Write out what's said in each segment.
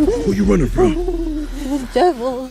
Who you running from? Devil.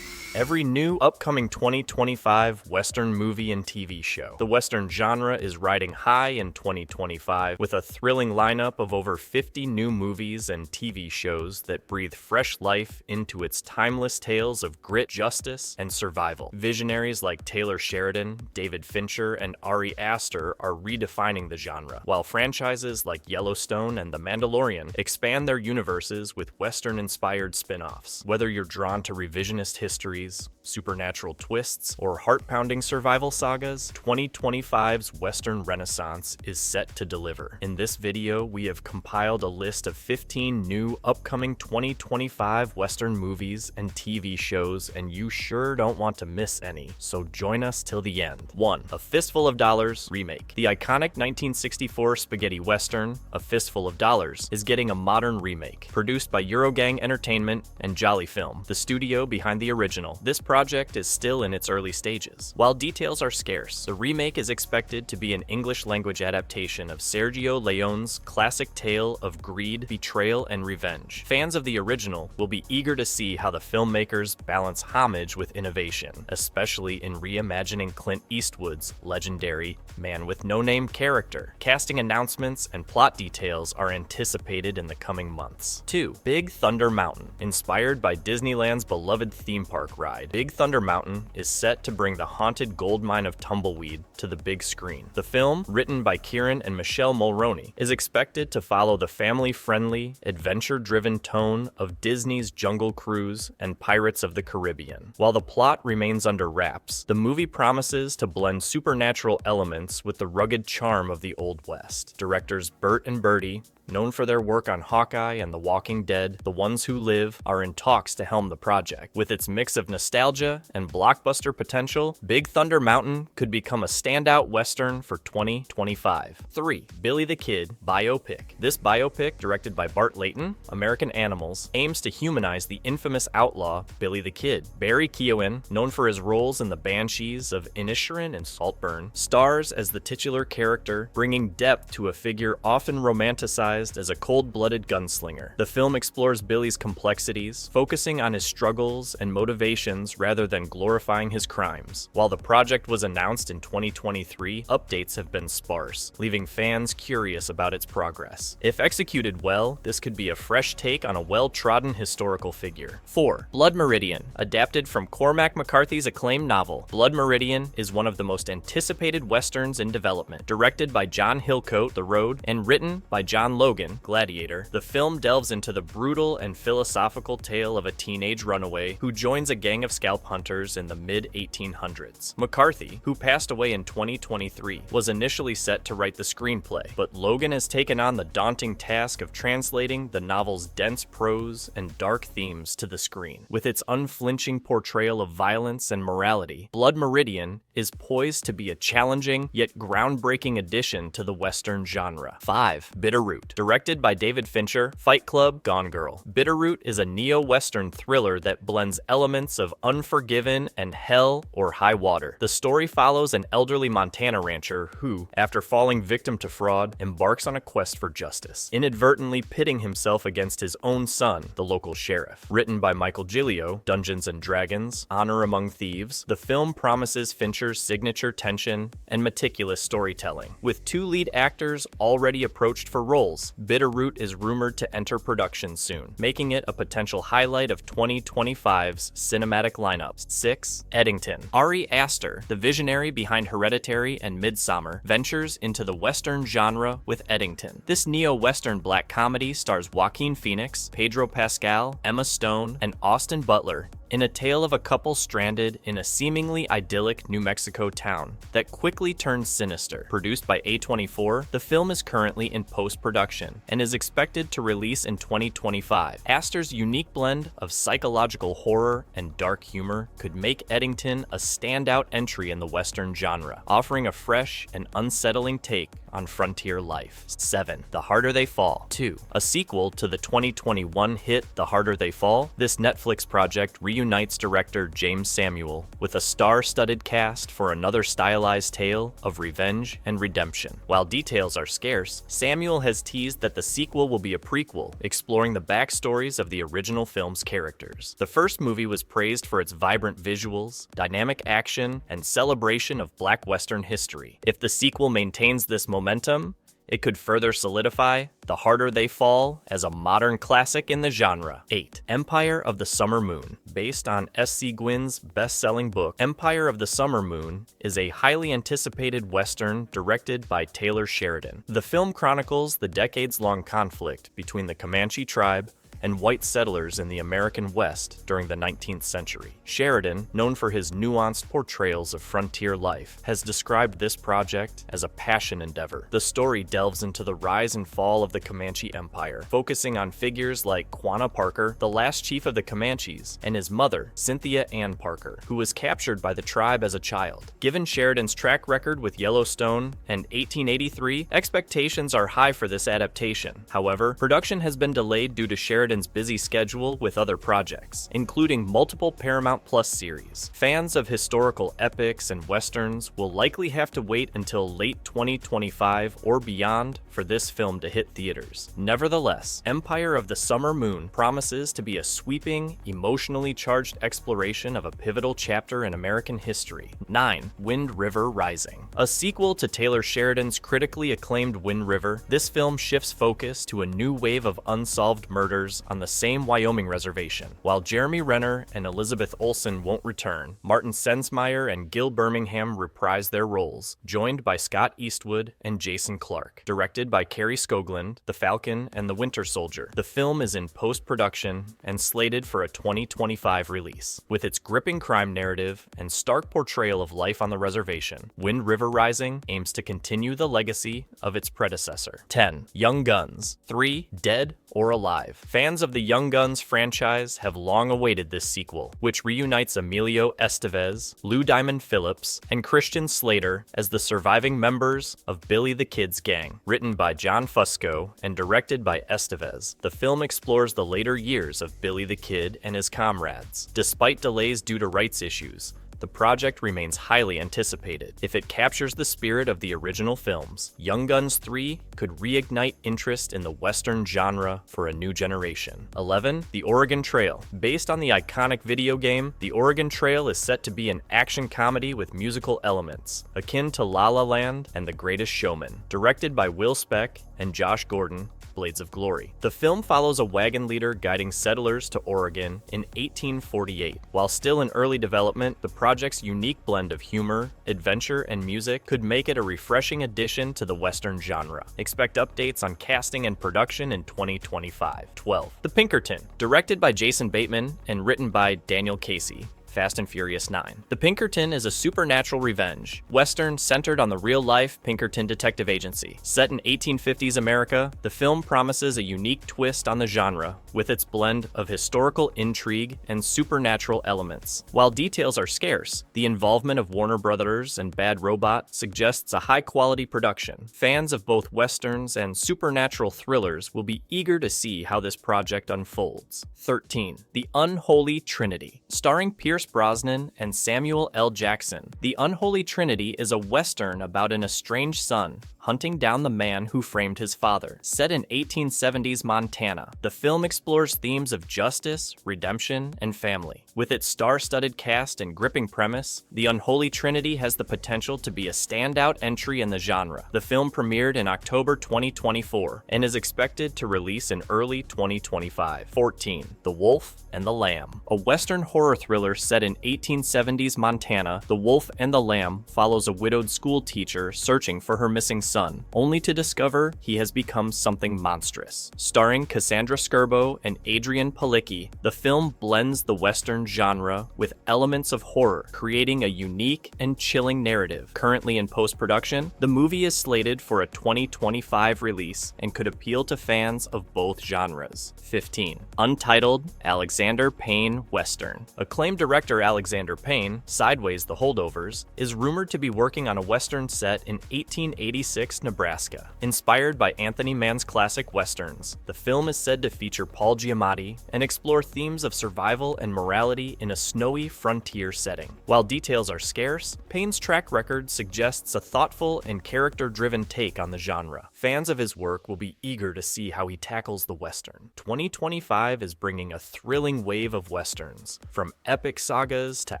Every new upcoming 2025 Western movie and TV show. The Western genre is riding high in 2025 with a thrilling lineup of over 50 new movies and TV shows that breathe fresh life into its timeless tales of grit, justice, and survival. Visionaries like Taylor Sheridan, David Fincher, and Ari Aster are redefining the genre, while franchises like Yellowstone and The Mandalorian expand their universes with Western-inspired spin-offs. Whether you're drawn to revisionist histories, supernatural twists, or heart-pounding survival sagas, 2025's Western Renaissance is set to deliver. In this video, we have compiled a list of 15 new upcoming 2025 Western movies and TV shows, and you sure don't want to miss any, so join us till the end. 1. A Fistful of Dollars remake. The iconic 1964 spaghetti western, A Fistful of Dollars, is getting a modern remake. Produced by Eurogang Entertainment and Jolly Film, the studio behind the original. This project is still in its early stages. While details are scarce, the remake is expected to be an English-language adaptation of Sergio Leone's classic tale of greed, betrayal, and revenge. Fans of the original will be eager to see how the filmmakers balance homage with innovation, especially in reimagining Clint Eastwood's legendary Man with No Name character. Casting announcements and plot details are anticipated in the coming months. 2. Big Thunder Mountain. Inspired by Disneyland's beloved theme park ride, Big Thunder Mountain is set to bring the haunted gold mine of Tumbleweed to the big screen. The film, written by Kieran and Michelle Mulroney, is expected to follow the family-friendly, adventure-driven tone of Disney's Jungle Cruise and Pirates of the Caribbean. While the plot remains under wraps, the movie promises to blend supernatural elements with the rugged charm of the Old West. Directors Bert and Bertie, known for their work on Hawkeye and The Walking Dead, The Ones Who Live, are in talks to helm the project. With its mix of nostalgia and blockbuster potential, Big Thunder Mountain could become a standout Western for 2025. 3. Billy the Kid biopic. This biopic, directed by Bart Layton, American Animals, aims to humanize the infamous outlaw Billy the Kid. Barry Keoghan, known for his roles in The Banshees of Inisherin and Saltburn, stars as the titular character, bringing depth to a figure often romanticized as a cold-blooded gunslinger. The film explores Billy's complexities, focusing on his struggles and motivations rather than glorifying his crimes. While the project was announced in 2023, updates have been sparse, leaving fans curious about its progress. If executed well, this could be a fresh take on a well-trodden historical figure. 4. Blood Meridian. Adapted from Cormac McCarthy's acclaimed novel, Blood Meridian is one of the most anticipated westerns in development. Directed by John Hillcoat, The Road, and written by John Logan, Gladiator, the film delves into the brutal and philosophical tale of a teenage runaway who joins a gang of scalp hunters in the mid-1800s. McCarthy, who passed away in 2023, was initially set to write the screenplay, but Logan has taken on the daunting task of translating the novel's dense prose and dark themes to the screen. With its unflinching portrayal of violence and morality, Blood Meridian is poised to be a challenging yet groundbreaking addition to the Western genre. 5. Bitterroot. Directed by David Fincher, Fight Club, Gone Girl. Bitterroot is a neo-Western thriller that blends elements of Unforgiven and Hell or High Water. The story follows an elderly Montana rancher who, after falling victim to fraud, embarks on a quest for justice, inadvertently pitting himself against his own son, the local sheriff. Written by Michael Gilio, Dungeons & Dragons, Honor Among Thieves, the film promises Fincher's signature tension and meticulous storytelling. With 2 lead actors already approached for roles, Bitterroot is rumored to enter production soon, making it a potential highlight of 2025's cinematic lineup. 6. Eddington. Ari Aster, the visionary behind Hereditary and Midsommar, ventures into the Western genre with Eddington. This neo-Western black comedy stars Joaquin Phoenix, Pedro Pascal, Emma Stone, and Austin Butler in a tale of a couple stranded in a seemingly idyllic New Mexico town that quickly turns sinister. Produced by A24, the film is currently in post-production and is expected to release in 2025. Aster's unique blend of psychological horror and dark humor could make Eddington a standout entry in the Western genre, offering a fresh and unsettling take on frontier life. 7. The Harder They Fall 2. A sequel to the 2021 hit The Harder They Fall, this Netflix project reunites director James Samuel with a star-studded cast for another stylized tale of revenge and redemption. While details are scarce, Samuel has teased that the sequel will be a prequel, exploring the backstories of the original film's characters. The first movie was praised for its vibrant visuals, dynamic action, and celebration of Black Western history. If the sequel maintains this momentum, it could further solidify The Harder They Fall as a modern classic in the genre. 8. Empire of the Summer Moon. Based on S.C. Gwynn's best-selling book, Empire of the Summer Moon is a highly anticipated Western directed by Taylor Sheridan. The film chronicles the decades-long conflict between the Comanche tribe and white settlers in the American West during the 19th century. Sheridan, known for his nuanced portrayals of frontier life, has described this project as a passion endeavor. The story delves into the rise and fall of the Comanche Empire, focusing on figures like Quanah Parker, the last chief of the Comanches, and his mother, Cynthia Ann Parker, who was captured by the tribe as a child. Given Sheridan's track record with Yellowstone and 1883, expectations are high for this adaptation. However, production has been delayed due to Sheridan's busy schedule with other projects, including multiple Paramount Plus series. Fans of historical epics and westerns will likely have to wait until late 2025 or beyond for this film to hit theaters. Nevertheless, Empire of the Summer Moon promises to be a sweeping, emotionally charged exploration of a pivotal chapter in American history. 9. Wind River Rising. A sequel to Taylor Sheridan's critically acclaimed Wind River, this film shifts focus to a new wave of unsolved murders on the same Wyoming reservation. While Jeremy Renner and Elizabeth Olsen won't return, Martin Sensmeyer and Gil Birmingham reprise their roles, joined by Scott Eastwood and Jason Clarke. Directed by Carrie Skoglund, The Falcon and the Winter Soldier, the film is in post-production and slated for a 2025 release. With its gripping crime narrative and stark portrayal of life on the reservation, Wind River Rising aims to continue the legacy of its predecessor. 10. Young Guns 3. Dead or Alive. Fans of the Young Guns franchise have long awaited this sequel, which reunites Emilio Estevez, Lou Diamond Phillips, and Christian Slater as the surviving members of Billy the Kid's gang. Written by John Fusco and directed by Estevez, the film explores the later years of Billy the Kid and his comrades. Despite delays due to rights issues, the project remains highly anticipated. If it captures the spirit of the original films, Young Guns 3 could reignite interest in the Western genre for a new generation. 11. The Oregon Trail. Based on the iconic video game, The Oregon Trail is set to be an action comedy with musical elements, akin to La La Land and The Greatest Showman. Directed by Will Speck and Josh Gordon, Blades of Glory. The film follows a wagon leader guiding settlers to Oregon in 1848. While still in early development, the project's unique blend of humor, adventure, and music could make it a refreshing addition to the Western genre. Expect updates on casting and production in 2025. 12. The Pinkerton. Directed by Jason Bateman and written by Daniel Casey. Fast and Furious 9. The Pinkerton is a supernatural revenge western centered on the real-life Pinkerton Detective Agency. Set in 1850s America, the film promises a unique twist on the genre with its blend of historical intrigue and supernatural elements. While details are scarce, the involvement of Warner Brothers and Bad Robot suggests a high-quality production. Fans of both westerns and supernatural thrillers will be eager to see how this project unfolds. 13. The Unholy Trinity. Starring Pierce Brosnan and Samuel L. Jackson, The Unholy Trinity is a western about an estranged son hunting down the man who framed his father. Set in 1870s Montana, the film explores themes of justice, redemption, and family. With its star-studded cast and gripping premise, The Unholy Trinity has the potential to be a standout entry in the genre. The film premiered in October 2024 and is expected to release in early 2025. 14. The Wolf and the Lamb. A Western horror thriller set in 1870s Montana, The Wolf and the Lamb follows a widowed school teacher searching for her missing son, only to discover he has become something monstrous. Starring Cassandra Skirbo and Adrian Palicki, the film blends the Western genre with elements of horror, creating a unique and chilling narrative. Currently in post-production, the movie is slated for a 2025 release and could appeal to fans of both genres. 15. Untitled Alexander Payne Western. Acclaimed director Alexander Payne, Sideways: The Holdovers, is rumored to be working on a Western set in 1886 Six, Nebraska. Inspired by Anthony Mann's classic westerns, the film is said to feature Paul Giamatti and explore themes of survival and morality in a snowy frontier setting. While details are scarce, Payne's track record suggests a thoughtful and character-driven take on the genre. Fans of his work will be eager to see how he tackles the western. 2025 is bringing a thrilling wave of westerns, from epic sagas to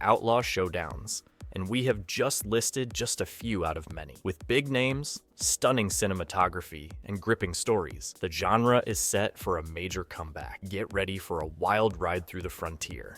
outlaw showdowns, and we have just listed just a few out of many. With big names, stunning cinematography, and gripping stories, the genre is set for a major comeback. Get ready for a wild ride through the frontier.